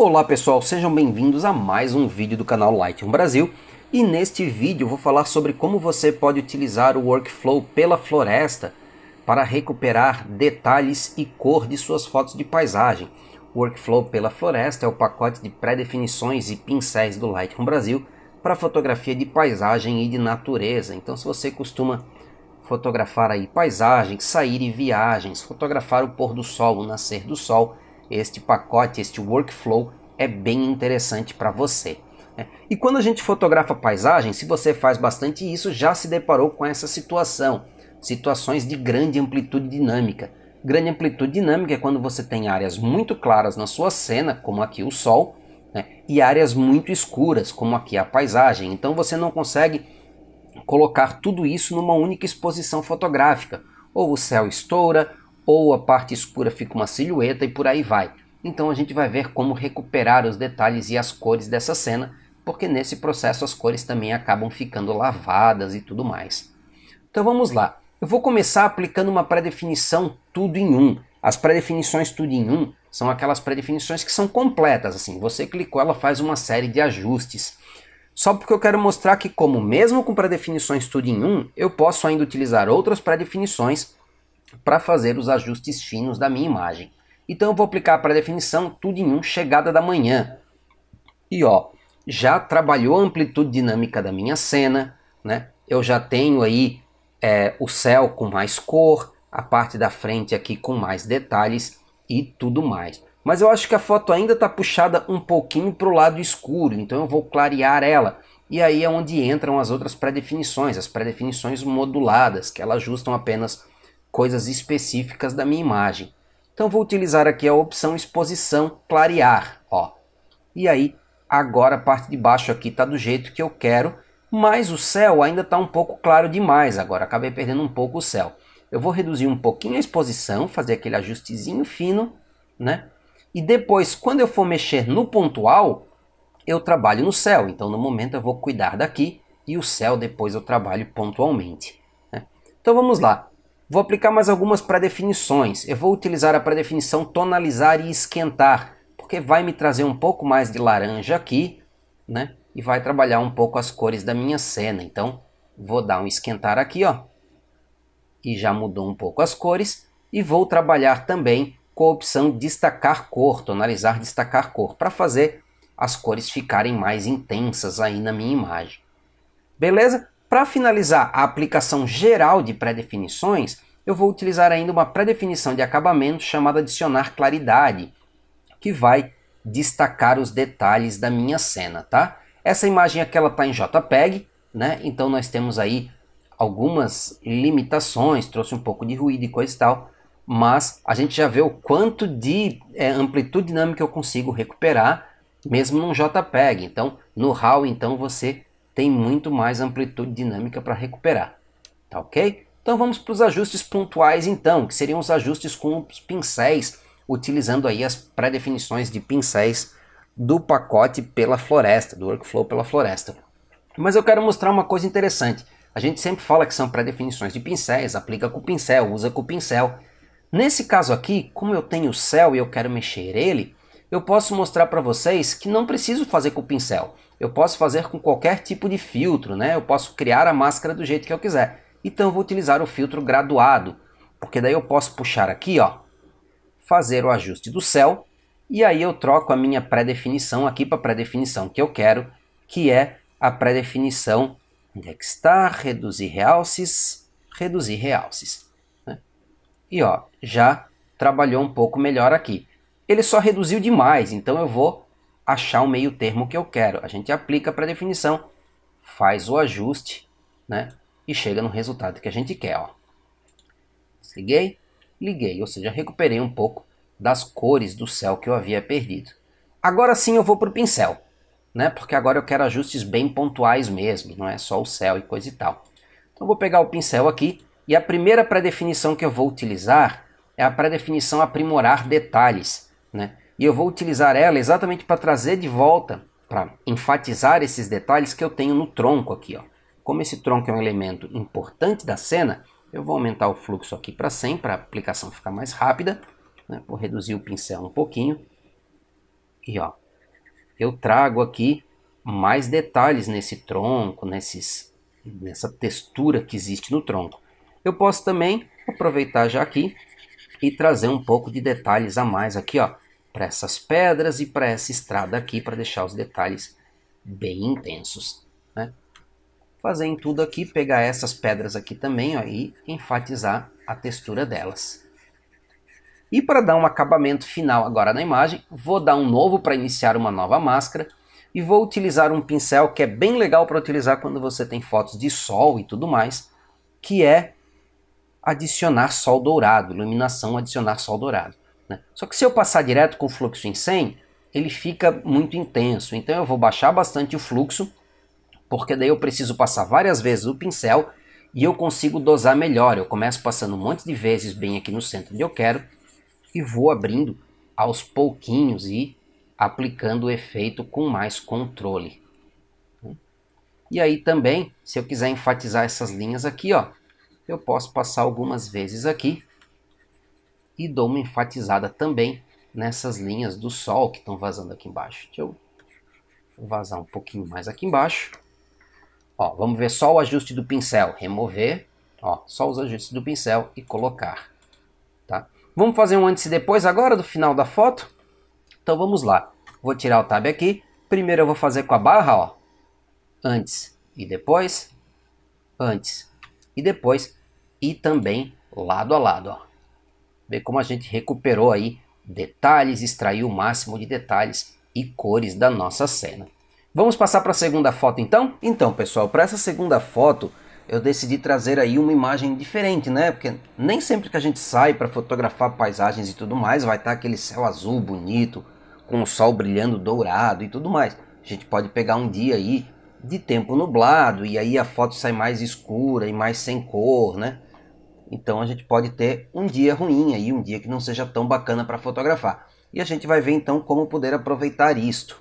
Olá pessoal, sejam bem-vindos a mais um vídeo do canal Lightroom Brasil. E neste vídeo eu vou falar sobre como você pode utilizar o workflow pela floresta para recuperar detalhes e cor de suas fotos de paisagem. O workflow pela floresta é o pacote de pré-definições e pincéis do Lightroom Brasil para fotografia de paisagem e de natureza. Então, se você costuma fotografar aí paisagens, sair em viagens, fotografar o pôr do sol, o nascer do sol, este pacote, este workflow é bem interessante para você. E quando a gente fotografa paisagem, se você faz bastante isso, já se deparou com essa situação. Situações de grande amplitude dinâmica. Grande amplitude dinâmica é quando você tem áreas muito claras na sua cena, como aqui o sol, e áreas muito escuras, como aqui a paisagem. Então você não consegue colocar tudo isso numa única exposição fotográfica. Ou o céu estoura, ou a parte escura fica uma silhueta e por aí vai. Então a gente vai ver como recuperar os detalhes e as cores dessa cena, porque nesse processo as cores também acabam ficando lavadas e tudo mais. Então vamos lá. Eu vou começar aplicando uma pré-definição tudo em um. As pré-definições tudo em um são aquelas pré-definições que são completas, assim. Você clicou, ela faz uma série de ajustes. Só porque eu quero mostrar que, como mesmo com pré-definições tudo em um, eu posso ainda utilizar outras pré-definições para fazer os ajustes finos da minha imagem. Então eu vou aplicar a pré-definição tudo em um, chegada da manhã. E ó, já trabalhou a amplitude dinâmica da minha cena, né? Eu já tenho aí o céu com mais cor, a parte da frente aqui com mais detalhes e tudo mais. Mas eu acho que a foto ainda está puxada um pouquinho para o lado escuro, então eu vou clarear ela. E aí é onde entram as outras pré-definições, as pré-definições moduladas, que elas ajustam apenas coisas específicas da minha imagem. Então vou utilizar aqui a opção exposição clarear, ó. E aí agora a parte de baixo aqui está do jeito que eu quero, mas o céu ainda está um pouco claro demais agora, acabei perdendo um pouco o céu. Eu vou reduzir um pouquinho a exposição, fazer aquele ajustezinho fino, né? E depois, quando eu for mexer no pontual, eu trabalho no céu. Então no momento eu vou cuidar daqui e o céu depois eu trabalho pontualmente, né? Então vamos lá. Vou aplicar mais algumas pré-definições. Eu vou utilizar a pré-definição tonalizar e esquentar, porque vai me trazer um pouco mais de laranja aqui, né? E vai trabalhar um pouco as cores da minha cena. Então vou dar um esquentar aqui, ó. E já mudou um pouco as cores. E vou trabalhar também com a opção destacar cor, tonalizar, destacar cor, para fazer as cores ficarem mais intensas aí na minha imagem. Beleza? Para finalizar a aplicação geral de pré-definições, eu vou utilizar ainda uma pré-definição de acabamento chamada adicionar claridade, que vai destacar os detalhes da minha cena, tá? Essa imagem aqui ela está em JPEG, né? Então nós temos aí algumas limitações, trouxe um pouco de ruído e coisa e tal, mas a gente já vê o quanto de amplitude dinâmica eu consigo recuperar, mesmo num JPEG. Então no RAW então você tem muito mais amplitude dinâmica para recuperar, tá ok? Então vamos para os ajustes pontuais então, que seriam os ajustes com os pincéis, utilizando aí as pré-definições de pincéis do pacote pela floresta, do workflow pela floresta. Mas eu quero mostrar uma coisa interessante. A gente sempre fala que são pré-definições de pincéis, aplica com o pincel, usa com o pincel. Nesse caso aqui, como eu tenho o céu e eu quero mexer ele, eu posso mostrar para vocês que não preciso fazer com o pincel. Eu posso fazer com qualquer tipo de filtro, né? Eu posso criar a máscara do jeito que eu quiser. Então eu vou utilizar o filtro graduado, porque daí eu posso puxar aqui, ó, fazer o ajuste do céu, e aí eu troco a minha pré-definição aqui para a pré-definição que eu quero, que é a pré-definição, onde é que está? Reduzir realces, né? E ó, já trabalhou um pouco melhor aqui. Ele só reduziu demais, então eu vou achar o meio termo que eu quero. A gente aplica a pré-definição, faz o ajuste, né? E chega no resultado que a gente quer, ó. Desliguei, liguei, ou seja, recuperei um pouco das cores do céu que eu havia perdido. Agora sim eu vou para o pincel, né? Porque agora eu quero ajustes bem pontuais mesmo, não é só o céu e coisa e tal. Então eu vou pegar o pincel aqui e a primeira pré-definição que eu vou utilizar é a pré-definição aprimorar detalhes, né? E eu vou utilizar ela exatamente para trazer de volta, para enfatizar esses detalhes que eu tenho no tronco aqui, ó. Como esse tronco é um elemento importante da cena, eu vou aumentar o fluxo aqui para 100 para a aplicação ficar mais rápida, né? Vou reduzir o pincel um pouquinho e ó, eu trago aqui mais detalhes nesse tronco, nessa textura que existe no tronco. Eu posso também aproveitar já aqui e trazer um pouco de detalhes a mais aqui, ó, para essas pedras e para essa estrada aqui, para deixar os detalhes bem intensos, né? Fazer em tudo aqui, pegar essas pedras aqui também, ó, e enfatizar a textura delas. E para dar um acabamento final agora na imagem, vou dar um novo para iniciar uma nova máscara e vou utilizar um pincel que é bem legal para utilizar quando você tem fotos de sol e tudo mais, que é adicionar sol dourado, iluminação, adicionar sol dourado, né? Só que se eu passar direto com o fluxo em 100, ele fica muito intenso, então eu vou baixar bastante o fluxo, porque daí eu preciso passar várias vezes o pincel e eu consigo dosar melhor. Eu começo passando um monte de vezes bem aqui no centro onde eu quero e vou abrindo aos pouquinhos e aplicando o efeito com mais controle. E aí também, se eu quiser enfatizar essas linhas aqui, ó, eu posso passar algumas vezes aqui e dou uma enfatizada também nessas linhas do sol que estão vazando aqui embaixo. Deixa eu vazar um pouquinho mais aqui embaixo. Ó, vamos ver só o ajuste do pincel. Remover, ó, só os ajustes do pincel e colocar. Tá? Vamos fazer um antes e depois agora do final da foto? Então vamos lá. Vou tirar o tab aqui. Primeiro eu vou fazer com a barra, ó, antes e depois, antes e depois, e também lado a lado, ó. Vê como a gente recuperou aí detalhes, extraiu o máximo de detalhes e cores da nossa cena. Vamos passar para a segunda foto então? Então, pessoal, para essa segunda foto eu decidi trazer aí uma imagem diferente, né? Porque nem sempre que a gente sai para fotografar paisagens e tudo mais vai estar aquele céu azul bonito, com o sol brilhando dourado e tudo mais. A gente pode pegar um dia aí de tempo nublado e aí a foto sai mais escura e mais sem cor, né? Então a gente pode ter um dia ruim aí, um dia que não seja tão bacana para fotografar. E a gente vai ver então como poder aproveitar isto.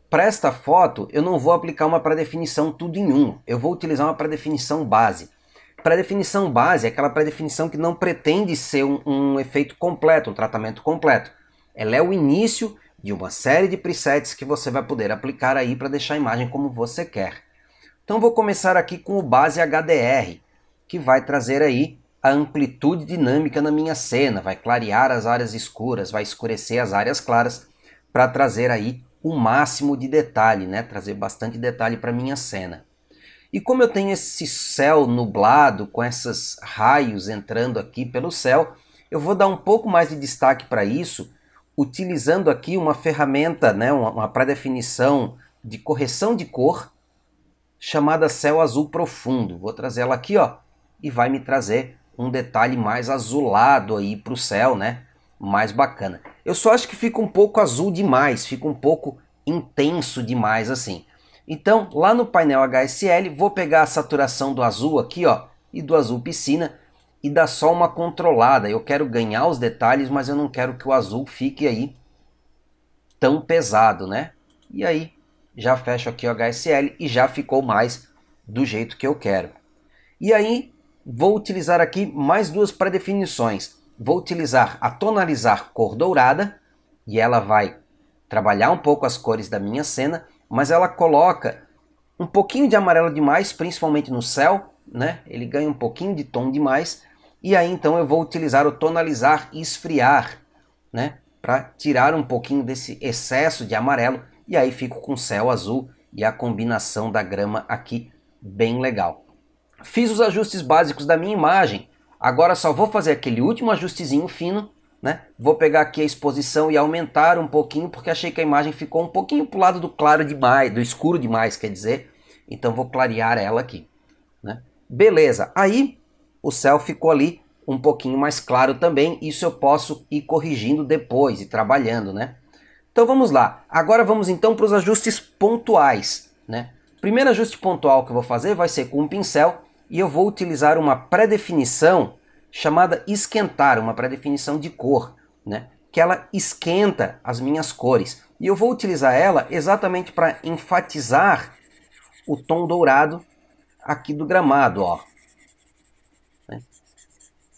Para esta foto eu não vou aplicar uma pré-definição tudo em um, eu vou utilizar uma pré-definição base. Pré-definição base é aquela pré-definição que não pretende ser um efeito completo, um tratamento completo. Ela é o início de uma série de presets que você vai poder aplicar aí para deixar a imagem como você quer. Então vou começar aqui com o base HDR, que vai trazer aí a amplitude dinâmica na minha cena, vai clarear as áreas escuras, vai escurecer as áreas claras, para trazer aí o máximo de detalhe, né? Trazer bastante detalhe para minha cena. E como eu tenho esse céu nublado, com esses raios entrando aqui pelo céu, eu vou dar um pouco mais de destaque para isso, utilizando aqui uma ferramenta, né? Uma pré-definição de correção de cor, chamada Céu Azul Profundo. Vou trazer ela aqui, ó, e vai me trazer um detalhe mais azulado aí para o céu, né? Mais bacana. Eu só acho que fica um pouco azul demais, fica um pouco intenso demais assim. Então, lá no painel HSL, vou pegar a saturação do azul aqui, ó, e do azul piscina, e dar só uma controlada. Eu quero ganhar os detalhes, mas eu não quero que o azul fique aí tão pesado, né? E aí, já fecho aqui o HSL e já ficou mais do jeito que eu quero. E aí, vou utilizar aqui mais duas pré-definições. Vou utilizar a tonalizar cor dourada, e ela vai trabalhar um pouco as cores da minha cena, mas ela coloca um pouquinho de amarelo demais, principalmente no céu, né? Ele ganha um pouquinho de tom demais, e aí então eu vou utilizar o tonalizar e esfriar, né? Para tirar um pouquinho desse excesso de amarelo, e aí fico com o céu azul e a combinação da grama aqui bem legal. Fiz os ajustes básicos da minha imagem, agora só vou fazer aquele último ajustezinho fino, né? Vou pegar aqui a exposição e aumentar um pouquinho, porque achei que a imagem ficou um pouquinho para o lado do claro demais, do escuro demais, quer dizer. Então vou clarear ela aqui, né? Beleza, aí o céu ficou ali um pouquinho mais claro também, isso eu posso ir corrigindo depois e trabalhando, né? Então vamos lá, agora vamos então para os ajustes pontuais, né? O primeiro ajuste pontual que eu vou fazer vai ser com um pincel, e eu vou utilizar uma pré-definição chamada esquentar, uma pré-definição de cor, né? Que ela esquenta as minhas cores. E eu vou utilizar ela exatamente para enfatizar o tom dourado aqui do gramado, ó.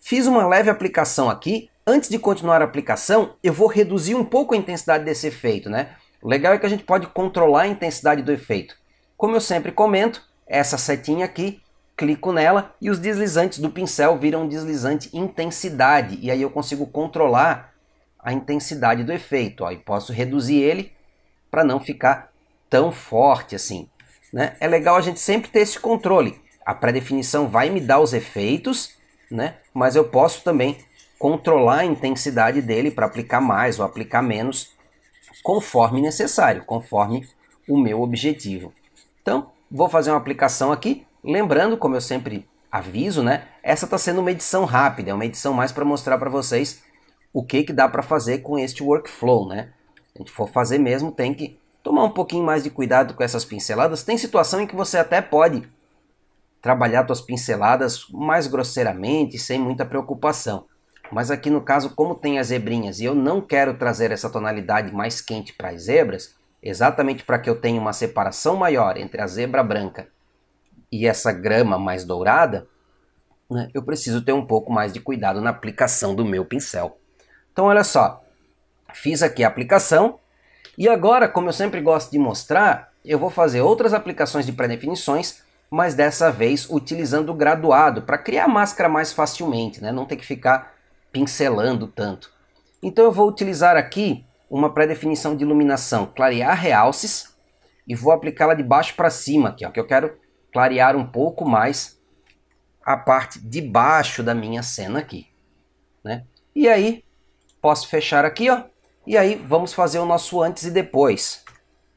Fiz uma leve aplicação aqui. Antes de continuar a aplicação, eu vou reduzir um pouco a intensidade desse efeito, né? O legal é que a gente pode controlar a intensidade do efeito. Como eu sempre comento, essa setinha aqui, clico nela e os deslizantes do pincel viram um deslizante intensidade. E aí eu consigo controlar a intensidade do efeito. Ó, e posso reduzir ele para não ficar tão forte assim, né? É legal a gente sempre ter esse controle. A pré-definição vai me dar os efeitos, né? Mas eu posso também controlar a intensidade dele para aplicar mais ou aplicar menos, conforme necessário, conforme o meu objetivo. Então, vou fazer uma aplicação aqui. Lembrando, como eu sempre aviso, né? Essa está sendo uma edição rápida, é uma edição mais para mostrar para vocês o que dá para fazer com este workflow, né? Se a gente for fazer mesmo, tem que tomar um pouquinho mais de cuidado com essas pinceladas. Tem situação em que você até pode trabalhar suas pinceladas mais grosseiramente, sem muita preocupação. Mas aqui no caso, como tem as zebrinhas e eu não quero trazer essa tonalidade mais quente para as zebras, exatamente para que eu tenha uma separação maior entre a zebra branca e essa grama mais dourada, né, eu preciso ter um pouco mais de cuidado na aplicação do meu pincel. Então olha só, fiz aqui a aplicação e agora, como eu sempre gosto de mostrar, eu vou fazer outras aplicações de pré-definições, mas dessa vez utilizando o graduado para criar a máscara mais facilmente, né, não ter que ficar pincelando tanto. Então eu vou utilizar aqui uma pré-definição de iluminação, clarear realces, e vou aplicá-la de baixo para cima aqui, ó, que eu quero clarear um pouco mais a parte de baixo da minha cena aqui, né? E aí posso fechar aqui, ó, e aí vamos fazer o nosso antes e depois,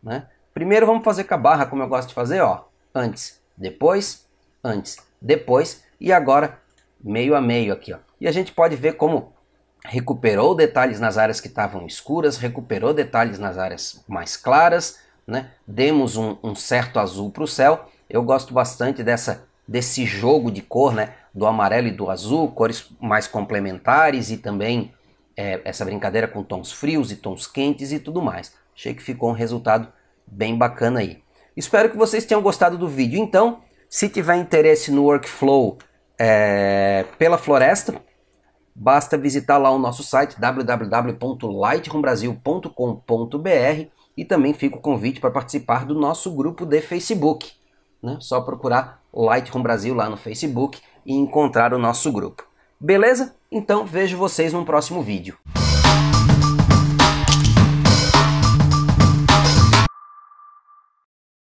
né? Primeiro vamos fazer com a barra, como eu gosto de fazer, ó, antes, depois, e agora meio a meio aqui, ó. E a gente pode ver como recuperou detalhes nas áreas que estavam escuras, recuperou detalhes nas áreas mais claras, né? Demos um certo azul para o céu. Eu gosto bastante desse jogo de cor, né? Do amarelo e do azul, cores mais complementares e também essa brincadeira com tons frios e tons quentes e tudo mais. Achei que ficou um resultado bem bacana aí. Espero que vocês tenham gostado do vídeo. Então, se tiver interesse no workflow pela floresta, basta visitar lá o nosso site www.lightroombrasil.com.br e também fica o convite para participar do nosso grupo de Facebook, né? Só procurar Lightroom Brasil lá no Facebook e encontrar o nosso grupo. Beleza? Então vejo vocês no próximo vídeo.